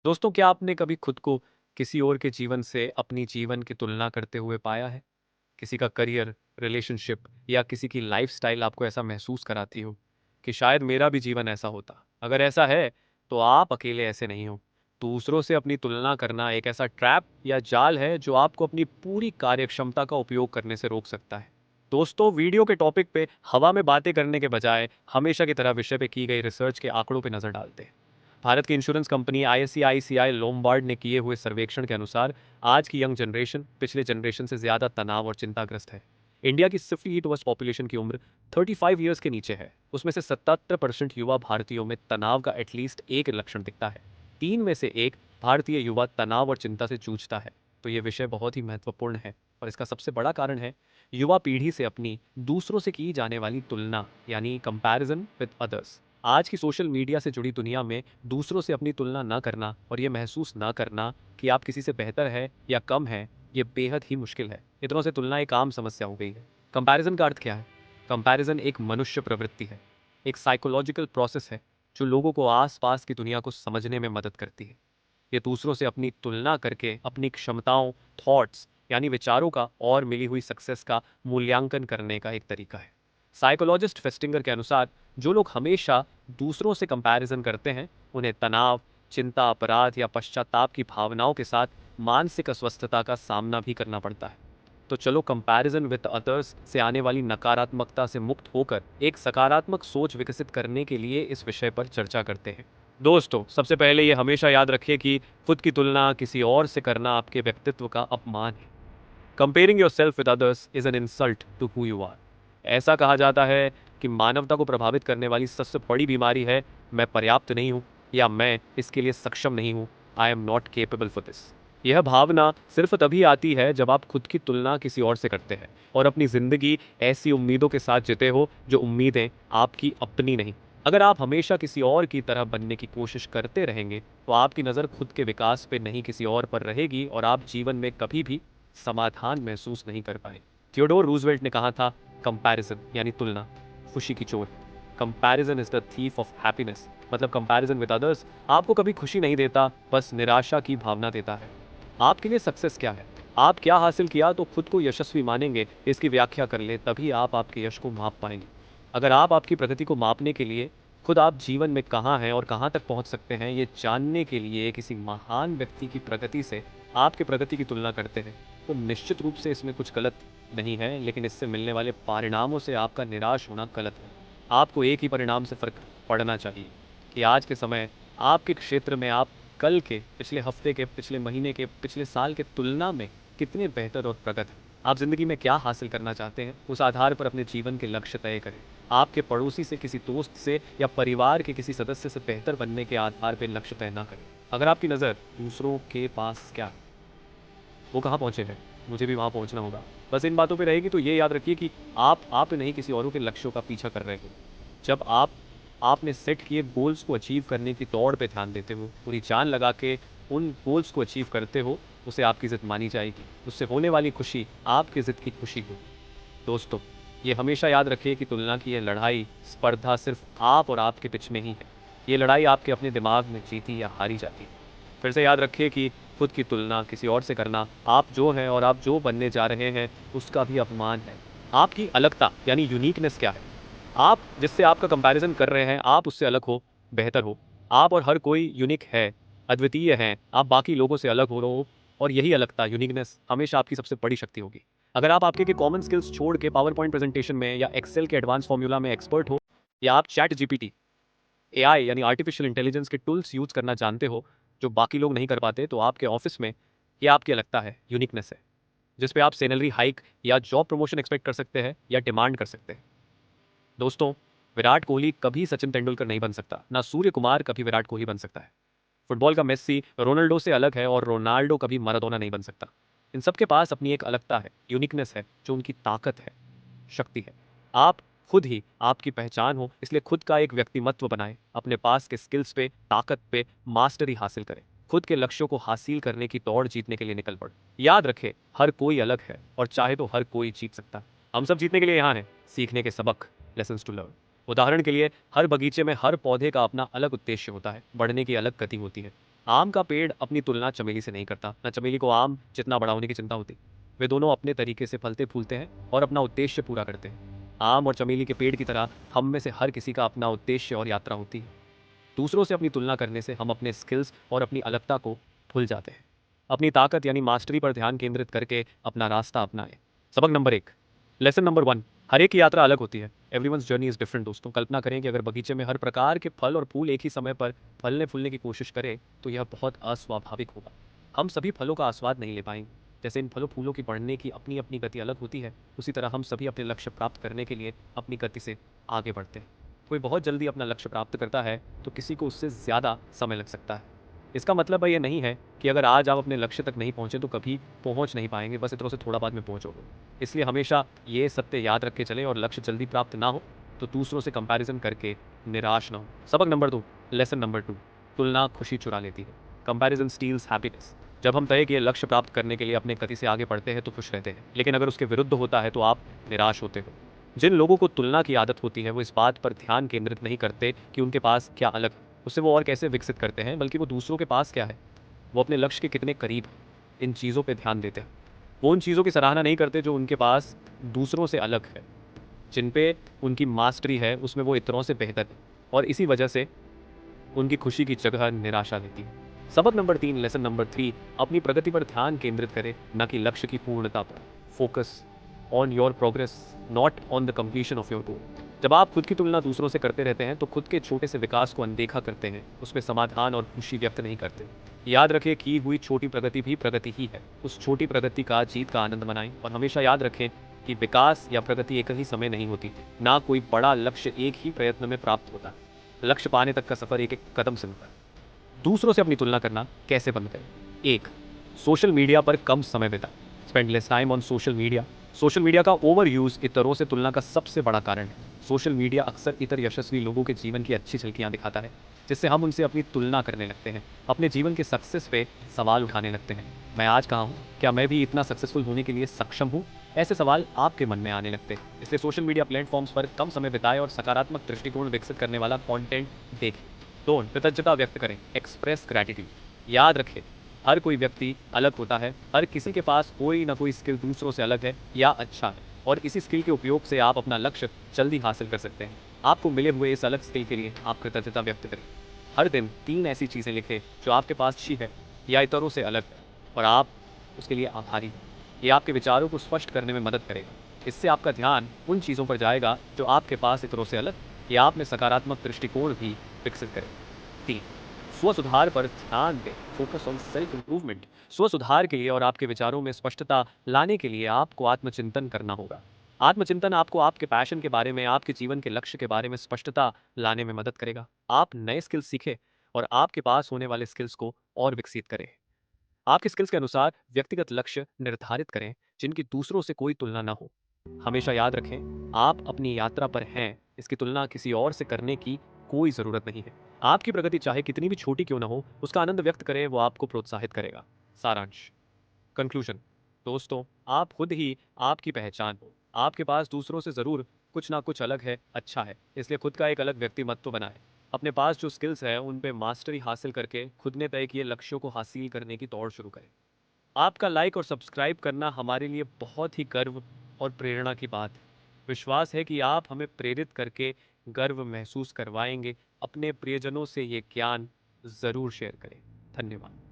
दोस्तों, क्या आपने कभी खुद को किसी और के जीवन से अपनी जीवन की तुलना करते हुए पाया है? किसी का करियर, रिलेशनशिप या किसी की लाइफ़स्टाइल आपको ऐसा महसूस कराती हो कि शायद मेरा भी जीवन ऐसा होता? अगर ऐसा है, तो आप अकेले ऐसे नहीं हो। दूसरों से अपनी तुलना करना एक ऐसा ट्रैप या जाल है जो आपको अपनी पूरी कार्यक्षमता का उपयोग करने से रोक सकता है। दोस्तों, वीडियो के टॉपिक पे हवा में बातें करने के बजाय हमेशा की तरह विषय पे की गई रिसर्च के आंकड़ों पे नज़र डालते हैं। भारत की इंश्योरेंस कंपनी आईसीआईसीआई लोम्बार्ड ने किए हुए सर्वेक्षण के अनुसार आज की यंग जनरेशन पिछले जनरेशन से ज्यादा तनाव और चिंताग्रस्त है। इंडिया की 50 पॉपुलेशन की उम्र 35 ईयर्स के नीचे है। उसमें से 77% युवा भारतीयों में तनाव का एटलीस्ट एक लक्षण दिखता है। 3 में से 1 भारतीय युवा तनाव और चिंता से जूझता है। तो ये विषय बहुत ही महत्वपूर्ण है और इसका सबसे बड़ा कारण है युवा पीढ़ी से अपनी दूसरों से की जाने वाली तुलना, यानी कंपैरिजन विद अदर्स। आज की सोशल मीडिया से जुड़ी दुनिया में दूसरों से अपनी तुलना ना करना और ये महसूस ना करना कि आप किसी से बेहतर है या कम है, ये बेहद ही मुश्किल है। इतनों से तुलना एक आम समस्या हो गई है। कंपैरिजन का अर्थ क्या है? कंपैरिजन एक मनुष्य प्रवृत्ति है, एक साइकोलॉजिकल प्रोसेस है जो लोगों को आसपास की दुनिया को समझने में मदद करती है। ये दूसरों से अपनी तुलना करके अपनी क्षमताओं, थॉट्स यानी विचारों का और मिली हुई सक्सेस का मूल्यांकन करने का एक तरीका है। साइकोलॉजिस्ट फेस्टिंगर के अनुसार जो लोग हमेशा दूसरों से कंपैरिजन करते हैं, उन्हें तनाव, चिंता, अपराध या पश्चाताप की भावनाओं के साथ मानसिक अस्वस्थता का सामना भी करना पड़ता है। तो चलो कंपैरिजन विद अदर्स से आने वाली नकारात्मकता से मुक्त होकर एक सकारात्मक सोच विकसित करने के लिए इस विषय पर चर्चा करते हैं। दोस्तों, सबसे पहले ये हमेशा याद रखिए कि खुद की तुलना किसी और से करना आपके व्यक्तित्व का अपमान है। Comparing yourself with others is an insult to who you are. ऐसा कहा जाता है कि मानवता को प्रभावित करने वाली सबसे बड़ी बीमारी है मैं पर्याप्त नहीं हूँ या मैं इसके लिए सक्षम नहीं हूँ, I am not capable for this. यह भावना सिर्फ तभी आती है जब आप खुद की तुलना किसी और से करते हैं और अपनी जिंदगी ऐसी उम्मीदों के साथ जीते हो जो उम्मीदें आपकी अपनी नहीं। अगर आप हमेशा किसी और की तरह बनने की कोशिश करते रहेंगे तो आपकी नज़र खुद के विकास पे नहीं किसी और पर रहेगी और आप जीवन में कभी भी समाधान महसूस नहीं कर पाए। थियोडोर रूजवेल्ट ने कहा था, कंपैरिजन यानी तुलना खुशी की चोर। Comparison is the thief of happiness. मतलब कंपैरिजन विद अदर्स आपको कभी खुशी नहीं देता, बस निराशा की भावना देता है। आपके लिए सक्सेस क्या है? आप क्या हासिल किया तो खुद को यशस्वी मानेंगे, इसकी व्याख्या कर ले, तभी आप आपके यश को माप पाएंगे। अगर आप आपकी प्रगति को मापने के लिए खुद आप जीवन में कहाँ हैं और कहाँ तक पहुँच सकते हैं ये जानने के लिए किसी महान व्यक्ति की प्रगति से आपके प्रगति की तुलना करते हैं, तो निश्चित रूप से इसमें कुछ गलत नहीं है, लेकिन इससे मिलने वाले परिणामों से आपका निराश होना गलत है। आपको एक ही परिणाम से फर्क पड़ना चाहिए कि आज के समय आपके क्षेत्र में आप कल के, पिछले हफ्ते के, पिछले महीने के, पिछले साल के तुलना में कितने बेहतर और प्रगत हैं। आप जिंदगी में क्या हासिल करना चाहते हैं, उस आधार पर अपने जीवन के लक्ष्य तय करें। आपके पड़ोसी से, किसी दोस्त से या परिवार के किसी सदस्य से बेहतर बनने के आधार पर लक्ष्य तय ना करें। अगर आपकी नज़र दूसरों के पास क्या, वो कहाँ पहुँचे हैं, मुझे भी वहाँ पहुँचना होगा, बस इन बातों पे रहेगी, तो ये याद रखिए कि आप नहीं किसी औरों के लक्ष्यों का पीछा कर रहे हो। जब आपने सेट किए गोल्स को अचीव करने की दौड़ पे ध्यान देते हो, पूरी जान लगा के उन गोल्स को अचीव करते हो, उसे आपकी ज़िद मानी जाएगी। उससे होने वाली खुशी आपकी ज़िद की खुशी होगी। दोस्तों, ये हमेशा याद रखिए कि तुलना की यह लड़ाई, स्पर्धा सिर्फ आप और आपके बीच में ही है। ये लड़ाई आपके अपने दिमाग में जीती या हारी जाती है। फिर से याद रखिए कि खुद की तुलना किसी और से करना आप जो हैं और आप जो बनने जा रहे हैं उसका भी अपमान है। आपकी अलगता यानी यूनिकनेस क्या है? आप जिससे आपका कंपैरिजन कर रहे हैं, आप उससे अलग हो, बेहतर हो। आप और हर कोई यूनिक है, अद्वितीय हैं। आप बाकी लोगों से अलग हो और यही अलगता, यूनिकनेस हमेशा आपकी सबसे बड़ी शक्ति होगी। अगर आप आपके के कॉमन स्किल्स छोड़ के पावर पॉइंट प्रेजेंटेशन में या एक्सेल के एडवांस फॉर्मूला में एक्सपर्ट हो, या आप चैट जीपीटी, एआई यानी आर्टिफिशियल इंटेलिजेंस के टूल्स यूज करना जानते हो जो बाकी लोग नहीं कर पाते, तो आपके ऑफिस में ये आपकी अलगता है, यूनिकनेस है, जिस पे आप सैलरी हाइक या जॉब प्रमोशन एक्सपेक्ट कर सकते हैं या डिमांड कर सकते हैं। दोस्तों, विराट कोहली कभी सचिन तेंदुलकर नहीं बन सकता, ना सूर्य कुमार कभी विराट कोहली बन सकता है। फुटबॉल का मेस्सी रोनाल्डो से अलग है और रोनाल्डो कभी मैराडोना नहीं बन सकता। इन सबके पास अपनी एक अलगता है, यूनिकनेस है, जो उनकी ताकत है, शक्ति है। आप खुद ही आपकी पहचान हो, इसलिए खुद का एक व्यक्तिमत्व बनाएं, अपने पास के स्किल्स पे, ताकत पे मास्टरी हासिल करें, खुद के लक्ष्यों को हासिल करने की दौड़ जीतने के लिए निकल पड़े। याद रखें, हर कोई अलग है और चाहे तो हर कोई जीत सकता है। हम सब जीतने के लिए यहाँ हैं, सीखने के सबक, लेसन्स टू लर्न। उदाहरण के लिए, हर बगीचे में हर पौधे का अपना अलग उद्देश्य होता है, बढ़ने की अलग गति होती है। आम का पेड़ अपनी तुलना चमेली से नहीं करता, न चमेली को आम जितना बड़ा होने की चिंता होती। वे दोनों अपने तरीके से फलते फूलते हैं और अपना उद्देश्य पूरा करते हैं। आम और चमेली के पेड़ की तरह हम में से हर किसी का अपना उद्देश्य और यात्रा होती है। दूसरों से अपनी तुलना करने से हम अपने स्किल्स और अपनी अलगता को भूल जाते हैं। अपनी ताकत यानी मास्टरी पर ध्यान केंद्रित करके अपना रास्ता अपनाएं। सबक नंबर 1, लेसन नंबर 1, हर एक की यात्रा अलग होती है। Everyone's journey is different. दोस्तों, कल्पना करें कि अगर बगीचे में हर प्रकार के फल और फूल एक ही समय पर फलने फूलने की कोशिश करें तो यह बहुत अस्वाभाविक होगा। हम सभी फलों का आस्वाद नहीं ले पाएंगे। जैसे इन फलों फूलों की बढ़ने की अपनी अपनी गति अलग होती है, उसी तरह हम सभी अपने लक्ष्य प्राप्त करने के लिए अपनी गति से आगे बढ़ते हैं। कोई बहुत जल्दी अपना लक्ष्य प्राप्त करता है तो किसी को उससे ज़्यादा समय लग सकता है। इसका मतलब ये नहीं है कि अगर आज आप अपने लक्ष्य तक नहीं पहुंचे तो कभी पहुंच नहीं पाएंगे, बस इतनों से थोड़ा बाद में पहुंचोगे। इसलिए हमेशा ये सत्य याद रख के चलें और लक्ष्य जल्दी प्राप्त ना हो तो दूसरों से कंपैरिजन करके निराश ना हो। सबक नंबर 2, लेसन नंबर 2, तुलना खुशी चुरा लेती है। Comparison steals happiness. जब हम तय किए लक्ष्य प्राप्त करने के लिए अपने गति से आगे बढ़ते हैं तो खुश रहते हैं, लेकिन अगर उसके विरुद्ध होता है तो आप निराश होते हो। जिन लोगों को तुलना की आदत होती है वो इस बात पर ध्यान केंद्रित नहीं करते कि उनके पास क्या अलग है, उससे वो और कैसे विकसित करते हैं, बल्कि वो दूसरों के पास क्या है, वो अपने लक्ष्य के कितने करीब हैं, इन चीज़ों पे ध्यान देते हैं। वो उन चीज़ों की सराहना नहीं करते जो उनके पास दूसरों से अलग है, जिन पे उनकी मास्टरी है, उसमें वो इतरों से बेहतर है, और इसी वजह से उनकी खुशी की जगह निराशा लेती है। सबक नंबर 3, लेसन नंबर 3, अपनी प्रगति पर ध्यान केंद्रित करें, न कि लक्ष्य की पूर्णता पर। Focus on your progress, not on the completion of your goal. जब आप खुद की तुलना दूसरों से करते रहते हैं तो खुद के छोटे से विकास को अनदेखा करते हैं, उसमें समाधान और खुशी व्यक्त नहीं करते। याद रखें कि हुई छोटी प्रगति भी प्रगति ही है। उस छोटी प्रगति का जीत का आनंद मनाएं और हमेशा याद रखें कि विकास या प्रगति एक ही समय नहीं होती, ना कोई बड़ा लक्ष्य एक ही प्रयत्न में प्राप्त होता है। लक्ष्य पाने तक का सफर एक एक कदम से होता है। दूसरों से अपनी तुलना करना कैसे बंद करें? 1, सोशल मीडिया पर कम समय बिताएं। Spend less time on social media. Social media का ओवर यूज इतरों से तुलना का सबसे बड़ा कारण है। सोशल मीडिया अक्सर इतर यशस्वी लोगों के जीवन की अच्छी झलकियां दिखाता है, जिससे हम उनसे अपनी तुलना करने लगते हैं, अपने जीवन के सक्सेस पे सवाल उठाने लगते हैं। मैं आज कहाँ हूँ? क्या मैं भी इतना सक्सेसफुल होने के लिए सक्षम हूँ? ऐसे सवाल आपके मन में आने लगते हैं। इसलिए सोशल मीडिया प्लेटफॉर्म्स पर कम समय बिताएं और सकारात्मक दृष्टिकोण विकसित करने वाला कंटेंट देखें। 2, कृतज्ञता व्यक्त करें। Express gratitude. याद रखें, हर कोई व्यक्ति अलग होता है। हर किसी के पास कोई ना कोई स्किल दूसरों से अलग है या अच्छा है, और इसी स्किल के उपयोग से आप अपना लक्ष्य जल्दी हासिल कर सकते हैं। आपको मिले हुए इस अलग स्किल के लिए आप कृतज्ञता व्यक्त करें। हर दिन 3 ऐसी चीज़ें लिखें जो आपके पास अच्छी है या इतरों से अलग है और आप उसके लिए आभारी हैं। ये आपके विचारों को स्पष्ट करने में मदद करेगा। इससे आपका ध्यान उन चीज़ों पर जाएगा जो आपके पास इतरों से अलग, या आप में सकारात्मक दृष्टिकोण भी विकसित करें। 3, स्व सुधार पर ध्यान दें। Focus on self improvement. स्व सुधार के लिए और आपके विचारों में स्पष्टता लाने के लिए आपको आत्मचिंतन करना होगा। आत्मचिंतन आपको आपके पैशन के बारे में, आपके जीवन के लक्ष्य के बारे में स्पष्टता लाने में मदद करेगा। आप नए स्किल्स सीखें और आपके पास होने वाले स्किल्स को और विकसित करें। आपके स्किल्स के अनुसार व्यक्तिगत लक्ष्य निर्धारित करें जिनकी दूसरों से कोई तुलना ना हो। हमेशा याद रखें, आप अपनी यात्रा पर हैं, इसकी तुलना किसी और से करने की कोई ज़रूरत नहीं है। आपकी प्रगति चाहे कितनी भी छोटी क्यों ना हो, उसका आनंद व्यक्त करें, वो आपको प्रोत्साहित करेगा। सारांश, कंक्लूजन। दोस्तों, आप खुद ही आपकी पहचान हो। आपके पास दूसरों से ज़रूर कुछ ना कुछ अलग है, अच्छा है, इसलिए खुद का एक अलग व्यक्तिमत्व बनाएं। अपने पास जो स्किल्स है उन पे मास्टरी हासिल करके खुद ने तय किए लक्ष्यों को हासिल करने की दौड़ शुरू करें। आपका लाइक और सब्सक्राइब करना हमारे लिए बहुत ही गर्व और प्रेरणा की बात है। विश्वास है कि आप हमें प्रेरित करके गर्व महसूस करवाएंगे। अपने प्रियजनों से ये ज्ञान ज़रूर शेयर करें। धन्यवाद।